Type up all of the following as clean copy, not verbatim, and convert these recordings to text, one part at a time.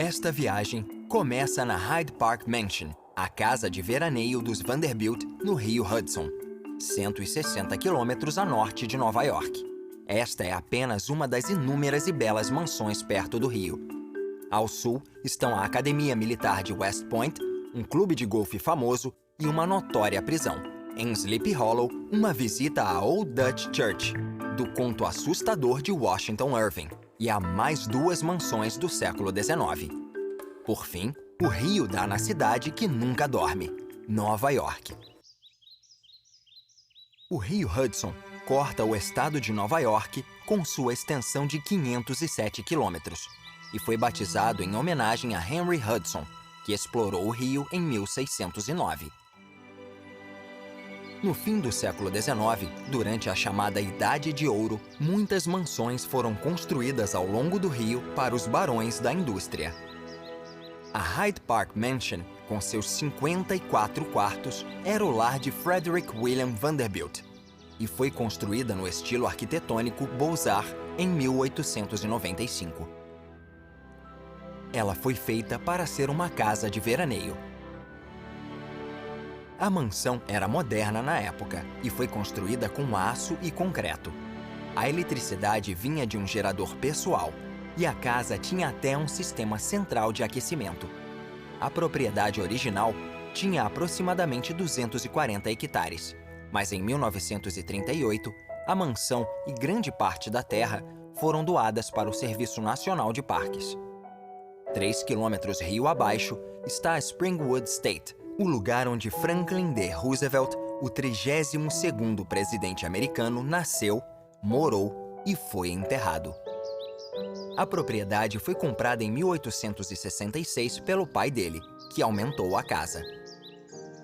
Esta viagem começa na Hyde Park Mansion, a casa de veraneio dos Vanderbilt, no rio Hudson, 160 quilômetros a norte de Nova York. Esta é apenas uma das inúmeras e belas mansões perto do rio. Ao sul estão a Academia Militar de West Point, um clube de golfe famoso e uma notória prisão. Em Sleepy Hollow, uma visita à Old Dutch Church, do conto assustador de Washington Irving, e há mais duas mansões do século XIX. Por fim, o rio dá na cidade que nunca dorme, Nova York. O rio Hudson corta o estado de Nova York com sua extensão de 507 quilômetros e foi batizado em homenagem a Henry Hudson, que explorou o rio em 1609. No fim do século XIX, durante a chamada Idade de Ouro, muitas mansões foram construídas ao longo do rio para os barões da indústria. A Hyde Park Mansion, com seus 54 quartos, era o lar de Frederick William Vanderbilt e foi construída no estilo arquitetônico Beaux-Arts em 1895. Ela foi feita para ser uma casa de veraneio. A mansão era moderna na época e foi construída com aço e concreto. A eletricidade vinha de um gerador pessoal e a casa tinha até um sistema central de aquecimento. A propriedade original tinha aproximadamente 240 hectares, mas em 1938, a mansão e grande parte da terra foram doadas para o Serviço Nacional de Parques. 3 quilômetros rio abaixo está a Springwood State, o lugar onde Franklin D. Roosevelt, o 32º presidente americano, nasceu, morou e foi enterrado. A propriedade foi comprada em 1866 pelo pai dele, que aumentou a casa.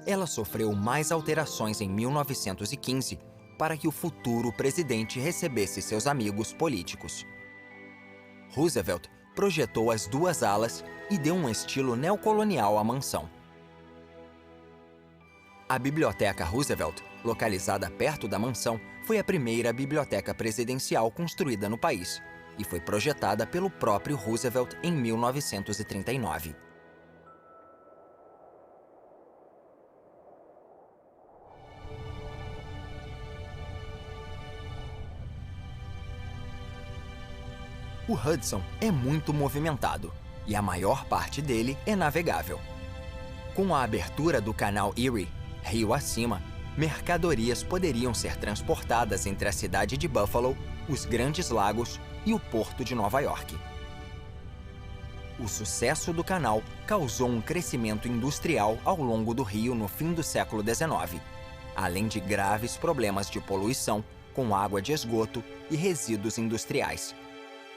Ela sofreu mais alterações em 1915 para que o futuro presidente recebesse seus amigos políticos. Roosevelt projetou as duas alas e deu um estilo neocolonial à mansão. A Biblioteca Roosevelt, localizada perto da mansão, foi a primeira biblioteca presidencial construída no país e foi projetada pelo próprio Roosevelt em 1939. O Hudson é muito movimentado e a maior parte dele é navegável. Com a abertura do canal Erie, rio acima, mercadorias poderiam ser transportadas entre a cidade de Buffalo, os Grandes Lagos e o porto de Nova York. O sucesso do canal causou um crescimento industrial ao longo do rio no fim do século XIX, além de graves problemas de poluição com água de esgoto e resíduos industriais.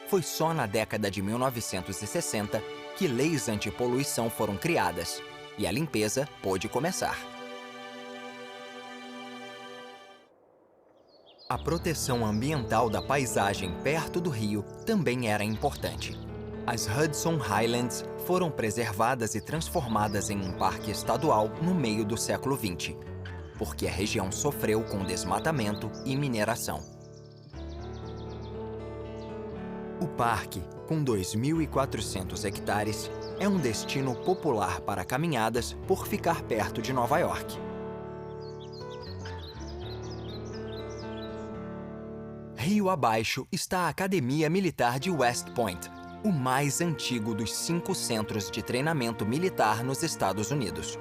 Foi só na década de 1960 que leis antipoluição foram criadas e a limpeza pôde começar. A proteção ambiental da paisagem perto do rio também era importante. As Hudson Highlands foram preservadas e transformadas em um parque estadual no meio do século XX, porque a região sofreu com desmatamento e mineração. O parque, com 2.400 hectares, é um destino popular para caminhadas por ficar perto de Nova York. Rio abaixo está a Academia Militar de West Point, o mais antigo dos 5 centros de treinamento militar nos Estados Unidos.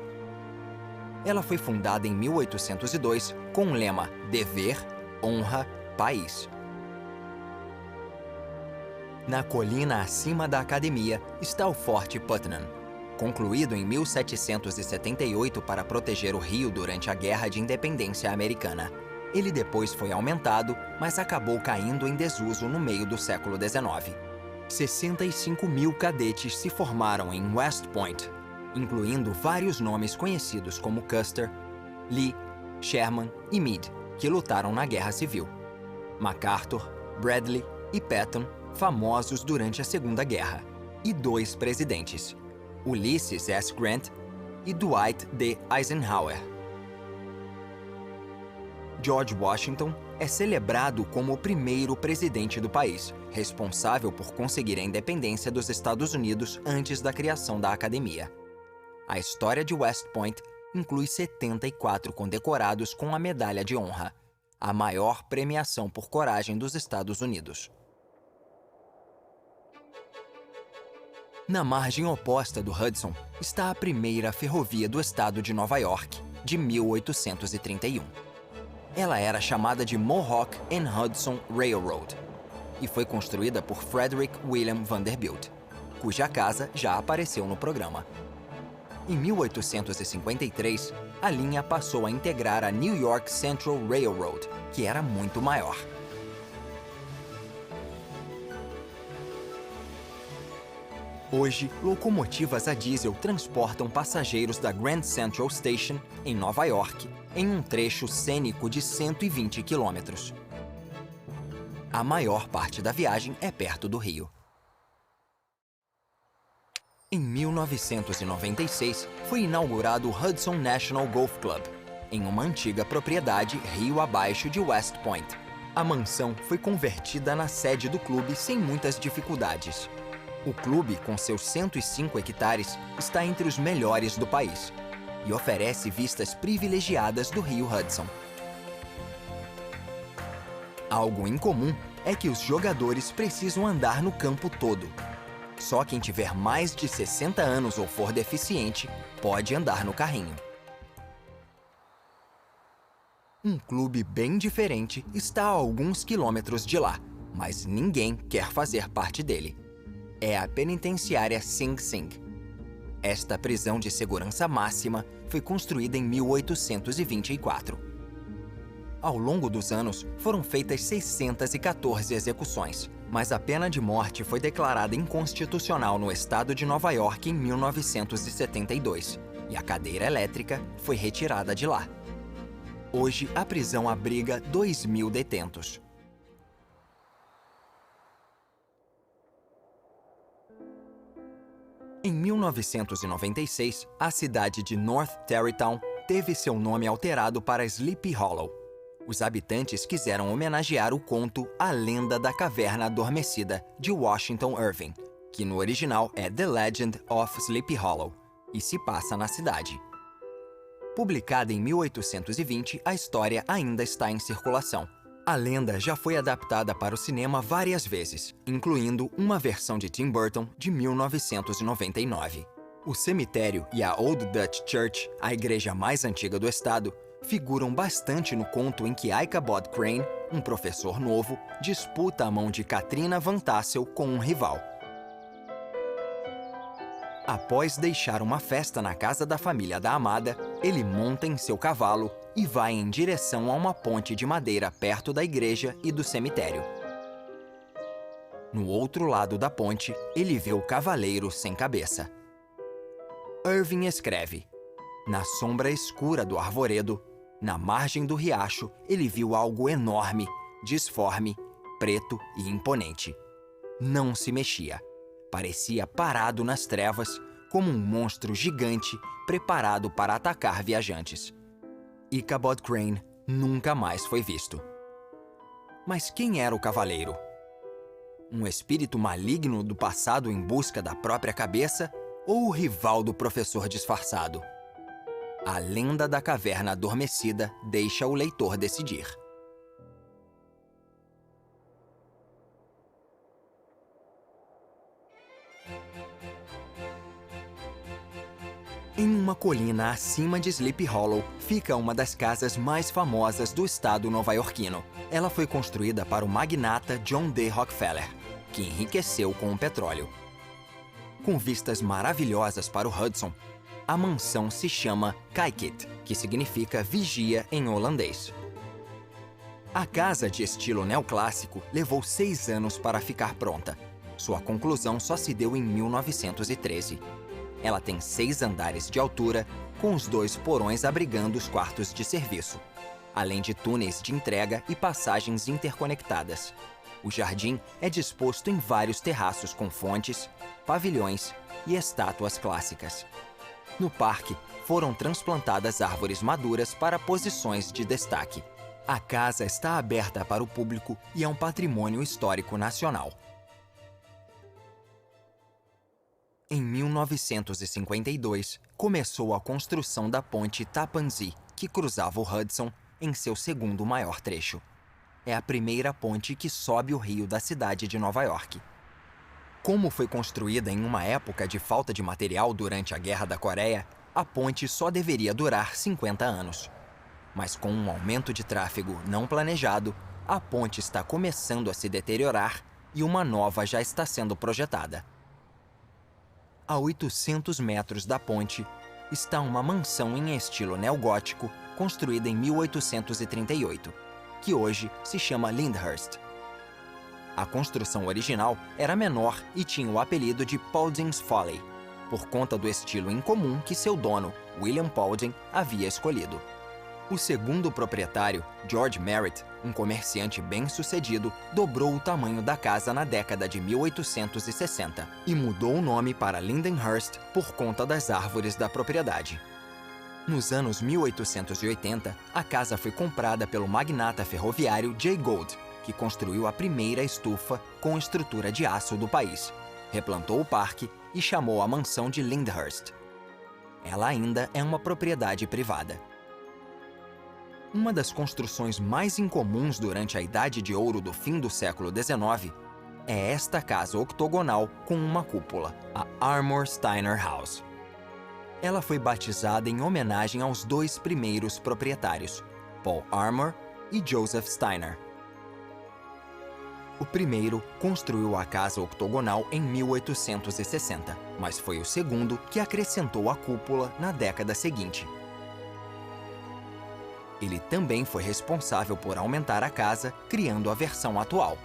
Ela foi fundada em 1802 com o lema Dever, Honra, País. Na colina acima da academia está o Forte Putnam, concluído em 1778 para proteger o rio durante a Guerra de Independência Americana. Ele depois foi aumentado, mas acabou caindo em desuso no meio do século XIX. 65.000 cadetes se formaram em West Point, incluindo vários nomes conhecidos como Custer, Lee, Sherman e Meade, que lutaram na Guerra Civil. MacArthur, Bradley e Patton, famosos durante a Segunda Guerra, e 2 presidentes, Ulysses S. Grant e Dwight D. Eisenhower. George Washington é celebrado como o primeiro presidente do país responsável por conseguir a independência dos Estados Unidos antes da criação da academia. A história de West Point inclui 74 condecorados com a Medalha de Honra, a maior premiação por coragem dos Estados Unidos. Na margem oposta do Hudson está a primeira ferrovia do estado de Nova York, de 1831. Ela era chamada de Mohawk and Hudson Railroad e foi construída por Frederick William Vanderbilt, cuja casa já apareceu no programa. Em 1853, a linha passou a integrar a New York Central Railroad, que era muito maior. Hoje, locomotivas a diesel transportam passageiros da Grand Central Station, em Nova York, em um trecho cênico de 120 quilômetros. A maior parte da viagem é perto do rio. Em 1996, foi inaugurado o Hudson National Golf Club, em uma antiga propriedade rio abaixo de West Point. A mansão foi convertida na sede do clube sem muitas dificuldades. O clube, com seus 105 hectares, está entre os melhores do país e oferece vistas privilegiadas do rio Hudson. Algo incomum é que os jogadores precisam andar no campo todo. Só quem tiver mais de 60 anos ou for deficiente pode andar no carrinho. Um clube bem diferente está a alguns quilômetros de lá, mas ninguém quer fazer parte dele. É a penitenciária Sing Sing. Esta prisão de segurança máxima foi construída em 1824. Ao longo dos anos, foram feitas 614 execuções, mas a pena de morte foi declarada inconstitucional no estado de Nova York em 1972, e a cadeira elétrica foi retirada de lá. Hoje, a prisão abriga 2.000 detentos. Em 1996, a cidade de North Tarrytown teve seu nome alterado para Sleepy Hollow. Os habitantes quiseram homenagear o conto A Lenda da Caverna Adormecida, de Washington Irving, que no original é The Legend of Sleepy Hollow, e se passa na cidade. Publicada em 1820, a história ainda está em circulação. A lenda já foi adaptada para o cinema várias vezes, incluindo uma versão de Tim Burton de 1999. O cemitério e a Old Dutch Church, a igreja mais antiga do estado, figuram bastante no conto em que Ichabod Crane, um professor novo, disputa a mão de Katrina Van Tassel com um rival. Após deixar uma festa na casa da família da amada, ele monta em seu cavalo e vai em direção a uma ponte de madeira perto da igreja e do cemitério. No outro lado da ponte, ele vê o cavaleiro sem cabeça. Irving escreve: na sombra escura do arvoredo, na margem do riacho, ele viu algo enorme, disforme, preto e imponente. Não se mexia. Parecia parado nas trevas, como um monstro gigante preparado para atacar viajantes. Ichabod Crane nunca mais foi visto. Mas quem era o cavaleiro? Um espírito maligno do passado em busca da própria cabeça ou o rival do professor disfarçado? A lenda da caverna adormecida deixa o leitor decidir. Em uma colina acima de Sleepy Hollow, fica uma das casas mais famosas do estado nova-iorquino. Ela foi construída para o magnata John D. Rockefeller, que enriqueceu com o petróleo. Com vistas maravilhosas para o Hudson, a mansão se chama Kijkit, que significa vigia em holandês. A casa, de estilo neoclássico, levou 6 anos para ficar pronta. Sua conclusão só se deu em 1913. Ela tem 6 andares de altura, com os 2 porões abrigando os quartos de serviço, além de túneis de entrega e passagens interconectadas. O jardim é disposto em vários terraços com fontes, pavilhões e estátuas clássicas. No parque, foram transplantadas árvores maduras para posições de destaque. A casa está aberta para o público e é um patrimônio histórico nacional. Em 1952, começou a construção da ponte Tappan Zee, que cruzava o Hudson em seu segundo maior trecho. É a primeira ponte que sobe o rio da cidade de Nova York. Como foi construída em uma época de falta de material durante a Guerra da Coreia, a ponte só deveria durar 50 anos. Mas com um aumento de tráfego não planejado, a ponte está começando a se deteriorar e uma nova já está sendo projetada. A 800 metros da ponte está uma mansão em estilo neogótico construída em 1838, que hoje se chama Lyndhurst. A construção original era menor e tinha o apelido de Paulding's Folly, por conta do estilo incomum que seu dono, William Paulding, havia escolhido. O segundo proprietário, George Merritt, um comerciante bem-sucedido, dobrou o tamanho da casa na década de 1860 e mudou o nome para Lindenhurst por conta das árvores da propriedade. Nos anos 1880, a casa foi comprada pelo magnata ferroviário Jay Gould, que construiu a primeira estufa com estrutura de aço do país, replantou o parque e chamou a mansão de Lyndhurst. Ela ainda é uma propriedade privada. Uma das construções mais incomuns durante a Idade de Ouro do fim do século XIX é esta casa octogonal com uma cúpula, a Armour Steiner House. Ela foi batizada em homenagem aos dois primeiros proprietários, Paul Armour e Joseph Steiner. O primeiro construiu a casa octogonal em 1860, mas foi o segundo que acrescentou a cúpula na década seguinte. Ele também foi responsável por aumentar a casa, criando a versão atual.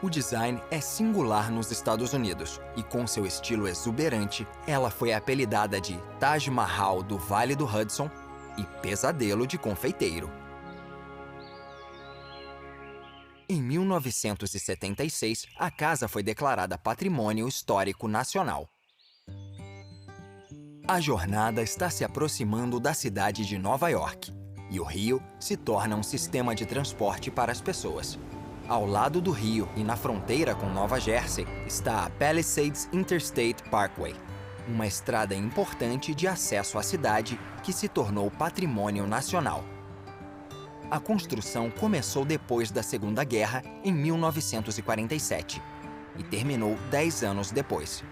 O design é singular nos Estados Unidos e, com seu estilo exuberante, ela foi apelidada de Taj Mahal do Vale do Hudson e Pesadelo de Confeiteiro. Em 1976, a casa foi declarada Patrimônio Histórico Nacional. A jornada está se aproximando da cidade de Nova York, e o rio se torna um sistema de transporte para as pessoas. Ao lado do rio e na fronteira com Nova Jersey está a Palisades Interstate Parkway, uma estrada importante de acesso à cidade que se tornou patrimônio nacional. A construção começou depois da Segunda Guerra, em 1947, e terminou 10 anos depois.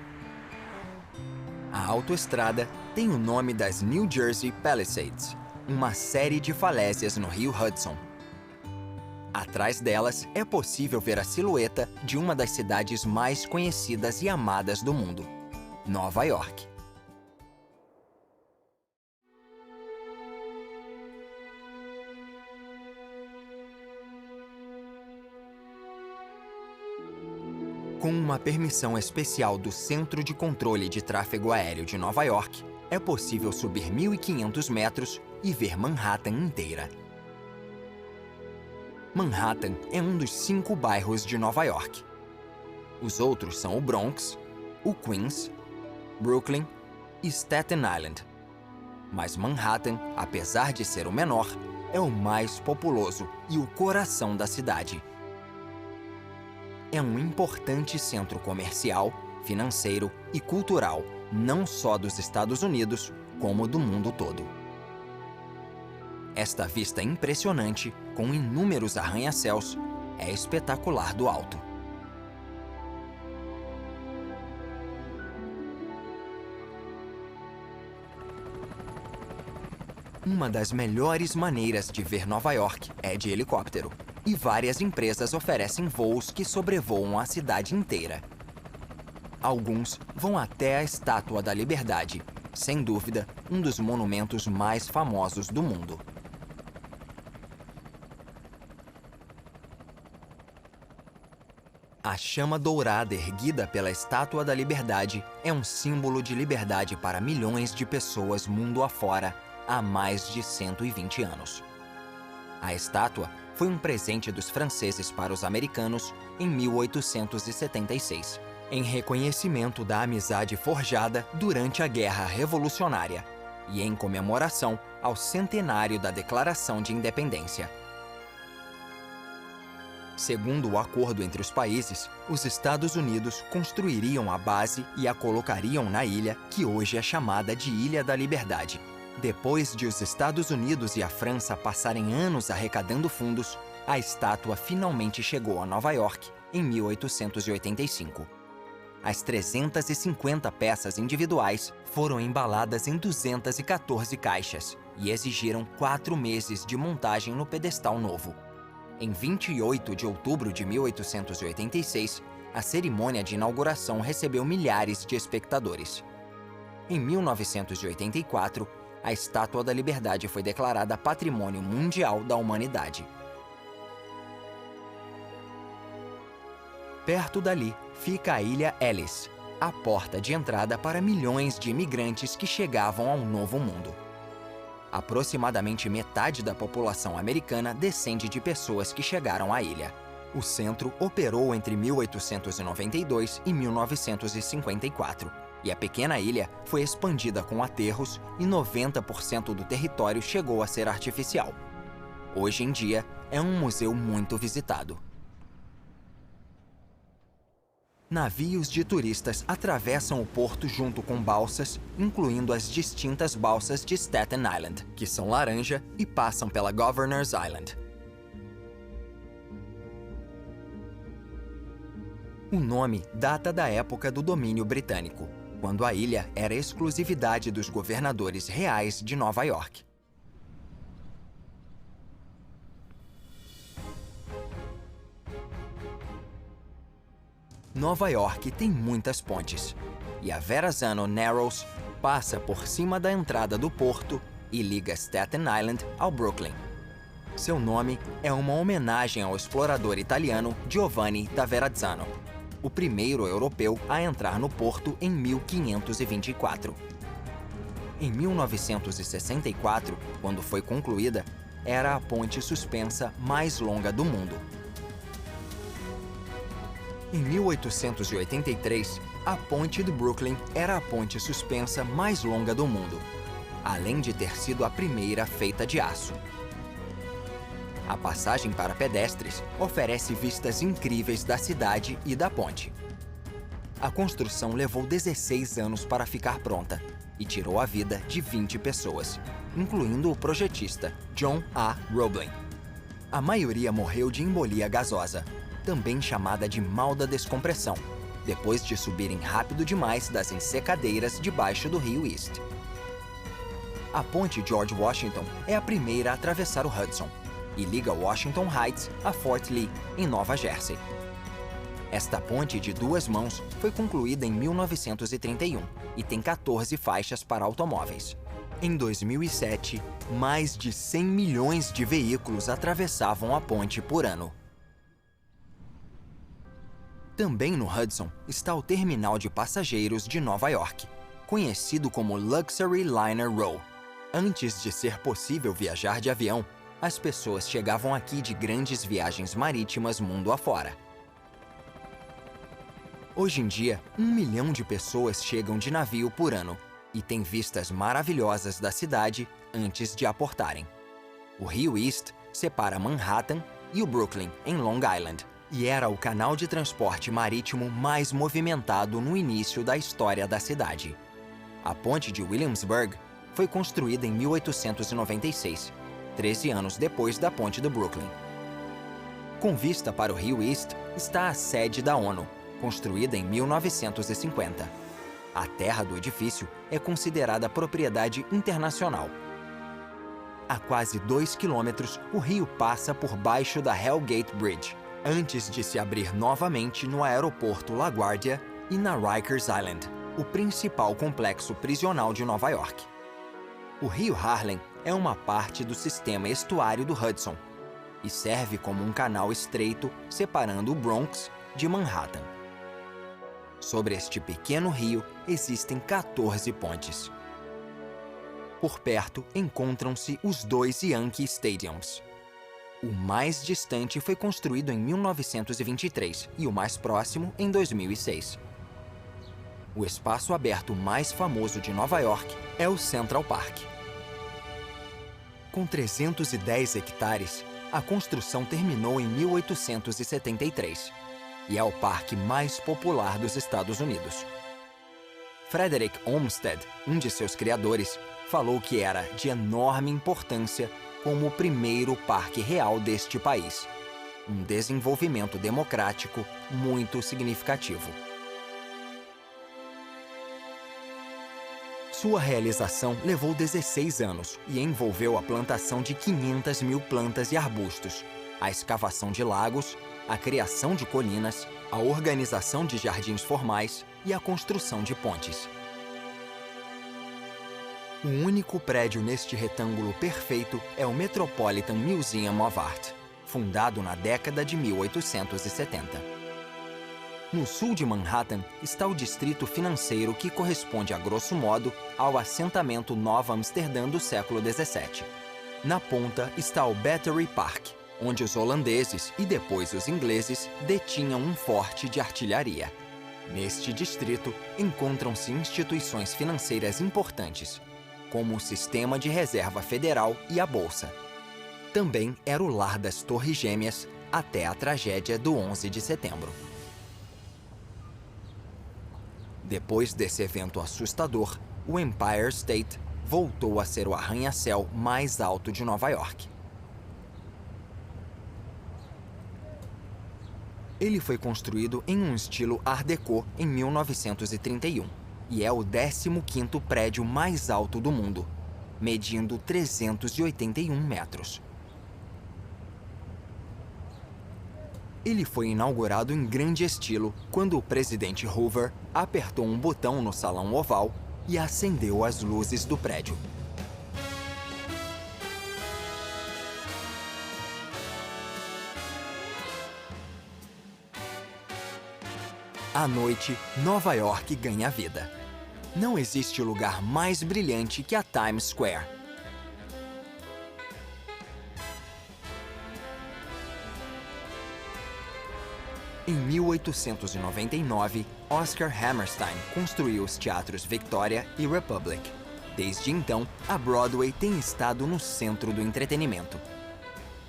A autoestrada tem o nome das New Jersey Palisades, uma série de falésias no rio Hudson. Atrás delas é possível ver a silhueta de uma das cidades mais conhecidas e amadas do mundo, Nova York. Com uma permissão especial do Centro de Controle de Tráfego Aéreo de Nova York, é possível subir 1.500 metros e ver Manhattan inteira. Manhattan é um dos 5 bairros de Nova York. Os outros são o Bronx, o Queens, Brooklyn e Staten Island. Mas Manhattan, apesar de ser o menor, é o mais populoso e o coração da cidade. É um importante centro comercial, financeiro e cultural, não só dos Estados Unidos, como do mundo todo. Esta vista impressionante, com inúmeros arranha-céus, é espetacular do alto. Uma das melhores maneiras de ver Nova York é de helicóptero, e várias empresas oferecem voos que sobrevoam a cidade inteira. Alguns vão até a Estátua da Liberdade, sem dúvida, um dos monumentos mais famosos do mundo. A chama dourada erguida pela Estátua da Liberdade é um símbolo de liberdade para milhões de pessoas mundo afora há mais de 120 anos. A estátua foi um presente dos franceses para os americanos em 1876, em reconhecimento da amizade forjada durante a Guerra Revolucionária e em comemoração ao centenário da Declaração de Independência. Segundo o acordo entre os países, os Estados Unidos construiriam a base e a colocariam na ilha, que hoje é chamada de Ilha da Liberdade. Depois de os Estados Unidos e a França passarem anos arrecadando fundos, a estátua finalmente chegou a Nova York em 1885. As 350 peças individuais foram embaladas em 214 caixas e exigiram 4 meses de montagem no pedestal novo. Em 28 de outubro de 1886, a cerimônia de inauguração recebeu milhares de espectadores. Em 1984, a Estátua da Liberdade foi declarada Patrimônio Mundial da Humanidade. Perto dali fica a Ilha Ellis, a porta de entrada para milhões de imigrantes que chegavam ao Novo Mundo. Aproximadamente metade da população americana descende de pessoas que chegaram à ilha. O centro operou entre 1892 e 1954, e a pequena ilha foi expandida com aterros e 90% do território chegou a ser artificial. Hoje em dia, é um museu muito visitado. Navios de turistas atravessam o porto junto com balsas, incluindo as distintas balsas de Staten Island, que são laranja e passam pela Governor's Island. O nome data da época do domínio britânico, quando a ilha era exclusividade dos governadores reais de Nova York. Nova York tem muitas pontes, e a Verrazano Narrows passa por cima da entrada do porto e liga Staten Island ao Brooklyn. Seu nome é uma homenagem ao explorador italiano Giovanni da Verrazzano, o primeiro europeu a entrar no porto em 1524. Em 1964, quando foi concluída, era a ponte suspensa mais longa do mundo. Em 1883, a ponte do Brooklyn era a ponte suspensa mais longa do mundo, além de ter sido a primeira feita de aço. A passagem para pedestres oferece vistas incríveis da cidade e da ponte. A construção levou 16 anos para ficar pronta e tirou a vida de 20 pessoas, incluindo o projetista John A. Roebling. A maioria morreu de embolia gasosa, também chamada de mal da descompressão, depois de subirem rápido demais das ensecadeiras debaixo do rio East. A ponte George Washington é a primeira a atravessar o Hudson e liga Washington Heights a Fort Lee, em Nova Jersey. Esta ponte de 2 mãos foi concluída em 1931 e tem 14 faixas para automóveis. Em 2007, mais de 100 milhões de veículos atravessavam a ponte por ano. Também no Hudson está o terminal de passageiros de Nova York, conhecido como Luxury Liner Row. Antes de ser possível viajar de avião, as pessoas chegavam aqui de grandes viagens marítimas mundo afora. Hoje em dia, 1 milhão de pessoas chegam de navio por ano e têm vistas maravilhosas da cidade antes de aportarem. O rio East separa Manhattan e o Brooklyn, em Long Island, e era o canal de transporte marítimo mais movimentado no início da história da cidade. A ponte de Williamsburg foi construída em 1896, 13 anos depois da ponte do Brooklyn. Com vista para o rio East está a sede da ONU, construída em 1950. A terra do edifício é considerada propriedade internacional. A quase 2 quilômetros, o rio passa por baixo da Hellgate Bridge, antes de se abrir novamente no aeroporto LaGuardia e na Rikers Island, o principal complexo prisional de Nova York. O rio Harlem é uma parte do sistema estuário do Hudson e serve como um canal estreito separando o Bronx de Manhattan. Sobre este pequeno rio existem 14 pontes. Por perto encontram-se os 2 Yankee Stadiums. O mais distante foi construído em 1923 e o mais próximo em 2006. O espaço aberto mais famoso de Nova York é o Central Park. Com 310 hectares, A construção terminou em 1873 e é o parque mais popular dos Estados Unidos. Frederick Olmsted, um de seus criadores, falou que era de enorme importância como o primeiro parque real deste país. Um desenvolvimento democrático muito significativo. Sua realização levou 16 anos e envolveu a plantação de 500 mil plantas e arbustos, a escavação de lagos, a criação de colinas, a organização de jardins formais e a construção de pontes. O único prédio neste retângulo perfeito é o Metropolitan Museum of Art, fundado na década de 1870. No sul de Manhattan está o distrito financeiro que corresponde, a grosso modo, ao assentamento Nova Amsterdã do século XVII. Na ponta está o Battery Park, onde os holandeses e depois os ingleses detinham um forte de artilharia. Neste distrito encontram-se instituições financeiras importantes, como o Sistema de Reserva Federal e a Bolsa. Também era o lar das Torres Gêmeas até a tragédia do 11 de setembro. Depois desse evento assustador, o Empire State voltou a ser o arranha-céu mais alto de Nova York. Ele foi construído em um estilo Art Deco em 1931 e é o 15º prédio mais alto do mundo, medindo 381 metros. Ele foi inaugurado em grande estilo quando o presidente Hoover apertou um botão no Salão Oval e acendeu as luzes do prédio. À noite, Nova York ganha vida. Não existe lugar mais brilhante que a Times Square. Em 1899, Oscar Hammerstein construiu os teatros Victoria e Republic. Desde então, a Broadway tem estado no centro do entretenimento.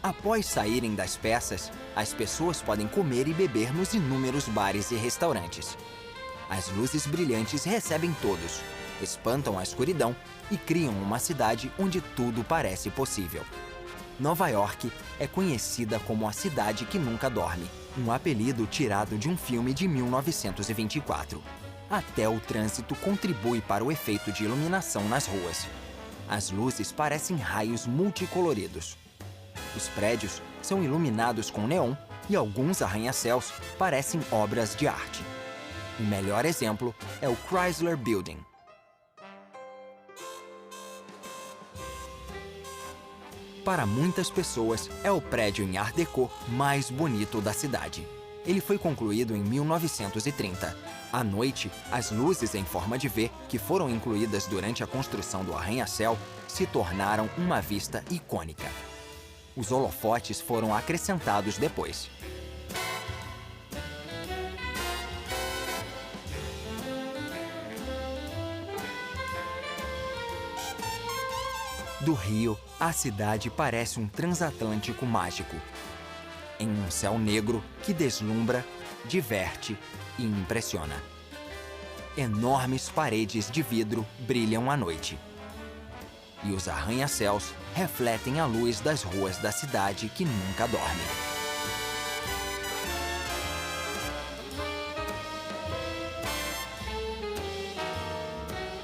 Após saírem das peças, as pessoas podem comer e beber nos inúmeros bares e restaurantes. As luzes brilhantes recebem todos, espantam a escuridão e criam uma cidade onde tudo parece possível. Nova York é conhecida como a cidade que nunca dorme, um apelido tirado de um filme de 1924. Até o trânsito contribui para o efeito de iluminação nas ruas. As luzes parecem raios multicoloridos. Os prédios são iluminados com neon e alguns arranha-céus parecem obras de arte. O melhor exemplo é o Chrysler Building. Para muitas pessoas, é o prédio em Art Deco mais bonito da cidade. Ele foi concluído em 1930. À noite, as luzes em forma de V, que foram incluídas durante a construção do arranha-céu, se tornaram uma vista icônica. Os holofotes foram acrescentados depois. Do Rio, a cidade parece um transatlântico mágico, em um céu negro que deslumbra, diverte e impressiona. Enormes paredes de vidro brilham à noite. E os arranha-céus refletem a luz das ruas da cidade que nunca dorme.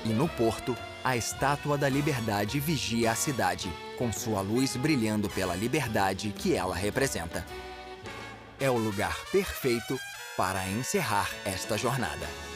E no porto, a Estátua da Liberdade vigia a cidade, com sua luz brilhando pela liberdade que ela representa. É o lugar perfeito para encerrar esta jornada.